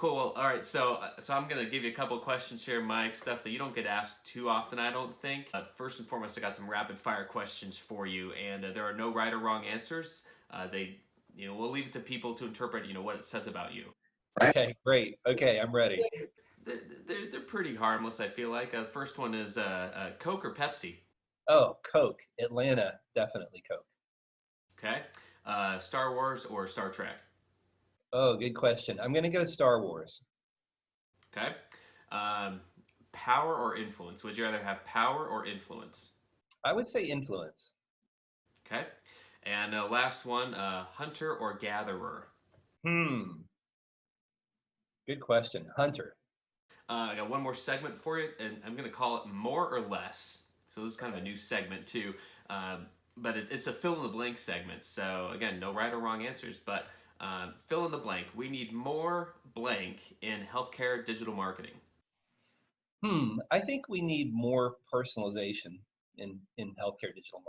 cool. Well, all right. So I'm gonna give you a couple of questions here, Mike. Stuff that you don't get asked too often, I don't think. First and foremost, I got some rapid fire questions for you, and there are no right or wrong answers. We'll leave it to people to interpret, what it says about you. Okay, great. Okay, I'm ready. They're pretty harmless, I feel like. The first one is Coke or Pepsi. Oh, Coke. Atlanta, definitely Coke. Okay. Star Wars or Star Trek. Oh, good question. I'm going to go Star Wars. Okay. Um, Power or influence. Would you rather have power or influence? I would say influence. Okay. And last one, hunter or gatherer. Hmm. Good question. Hunter. I got one more segment for you, and I'm going to call it more or less. So this is kind of a new segment too, but it's a fill in the blank segment. So again, no right or wrong answers, but fill in the blank. We need more blank in healthcare digital marketing. I think we need more personalization in healthcare digital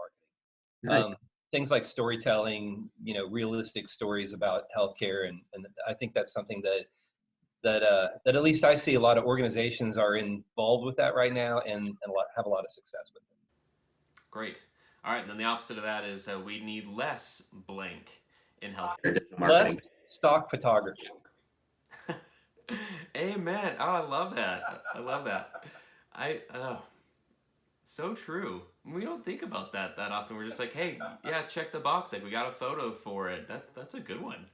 Nice. marketing. Things like storytelling, realistic stories about healthcare, and I think that's something that at least I see a lot of organizations are involved with that right now, and have a lot of success with it. Great. All right, and then the opposite of that is we need less blank in healthcare digital Less marketing. stock photography. Amen. Oh, I love that. I love that. So true. We don't think about that often. We're just like, hey, yeah, check the box. Like we got a photo for it. That's a good one.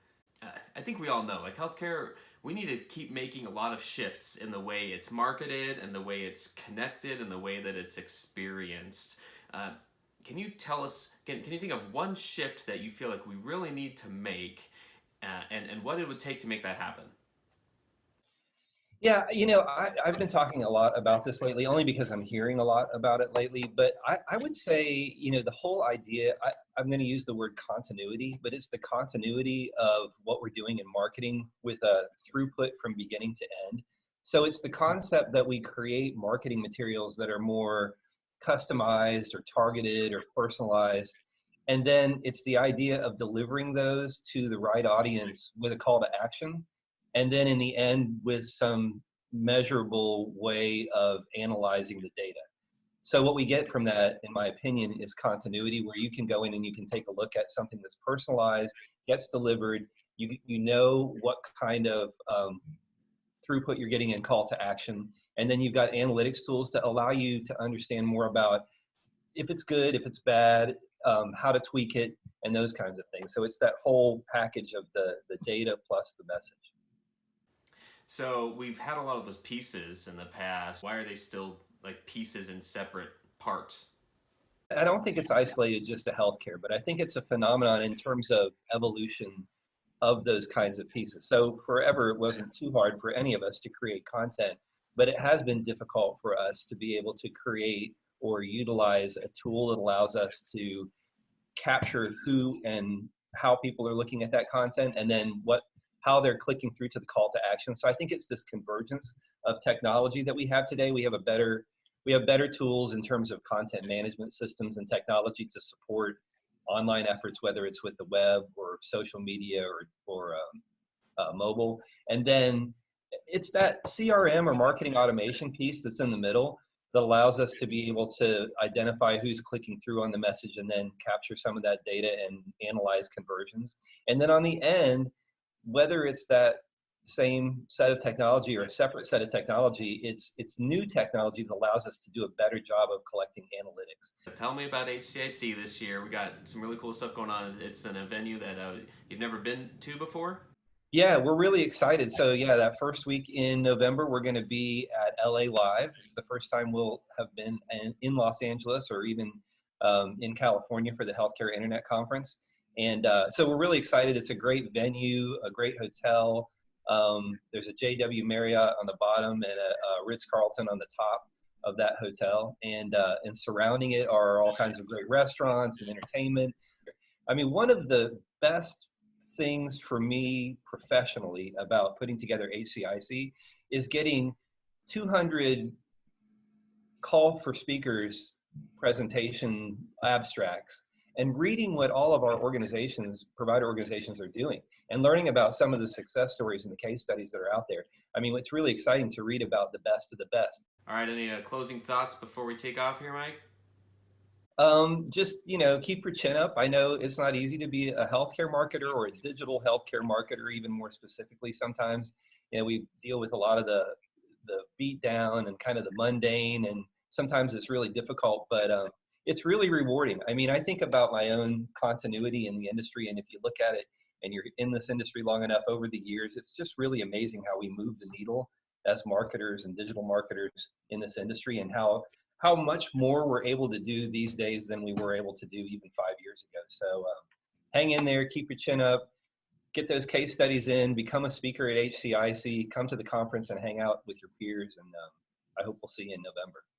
I think we all know, like healthcare, we need to keep making a lot of shifts in the way it's marketed and the way it's connected and the way that it's experienced. Can you tell us? Can you think of one shift that you feel like we really need to make, and what it would take to make that happen? Yeah, I've been talking a lot about this lately, only because I'm hearing a lot about it lately. But I would say, the whole idea, I'm going to use the word continuity, but it's the continuity of what we're doing in marketing with a throughput from beginning to end. So it's the concept that we create marketing materials that are more customized or targeted or personalized. And then it's the idea of delivering those to the right audience with a call to action, and then in the end with some measurable way of analyzing the data. So what we get from that, in my opinion, is continuity, where you can go in and you can take a look at something that's personalized, gets delivered. You know what kind of throughput you're getting in call to action, and then you've got analytics tools to allow you to understand more about if it's good, if it's bad, how to tweak it, and those kinds of things. So it's that whole package of the data plus the message. So we've had a lot of those pieces in the past. Why are they still like pieces in separate parts? I don't think it's isolated just to healthcare, but I think it's a phenomenon in terms of evolution of those kinds of pieces. So forever, it wasn't too hard for any of us to create content, but it has been difficult for us to be able to create or utilize a tool that allows us to capture who and how people are looking at that content, and then how they're clicking through to the call to action. So I think it's this convergence of technology that we have today. We have better tools in terms of content management systems and technology to support online efforts, whether it's with the web or social media or mobile. And then it's that CRM or marketing automation piece that's in the middle that allows us to be able to identify who's clicking through on the message and then capture some of that data and analyze conversions. And then on the end, whether it's that same set of technology or a separate set of technology, it's new technology that allows us to do a better job of collecting analytics. Tell me about HCIC this year. We got some really cool stuff going on. It's in a venue that you've never been to before. Yeah, we're really excited. So yeah, that first week in November, we're going to be at LA Live. It's the first time we'll have been in Los Angeles or even in California for the Healthcare Internet Conference. And so we're really excited. It's a great venue, a great hotel. There's a JW Marriott on the bottom and a Ritz-Carlton on the top of that hotel. And surrounding it are all kinds of great restaurants and entertainment. I mean, one of the best things for me professionally about putting together HCIC is getting 200 call for speakers presentation abstracts and reading what all of our organizations, provider organizations, are doing, and learning about some of the success stories and the case studies that are out there. I mean, it's really exciting to read about the best of the best. All right, any closing thoughts before we take off here, Mike? Just, keep your chin up. I know it's not easy to be a healthcare marketer or a digital healthcare marketer, even more specifically. Sometimes, we deal with a lot of the beat down and kind of the mundane, and sometimes it's really difficult, but it's really rewarding. I mean, I think about my own continuity in the industry, and if you look at it and you're in this industry long enough over the years, it's just really amazing how we move the needle as marketers and digital marketers in this industry, and how much more we're able to do these days than we were able to do even 5 years ago. So hang in there, keep your chin up, get those case studies in, become a speaker at HCIC, come to the conference and hang out with your peers. And I hope we'll see you in November.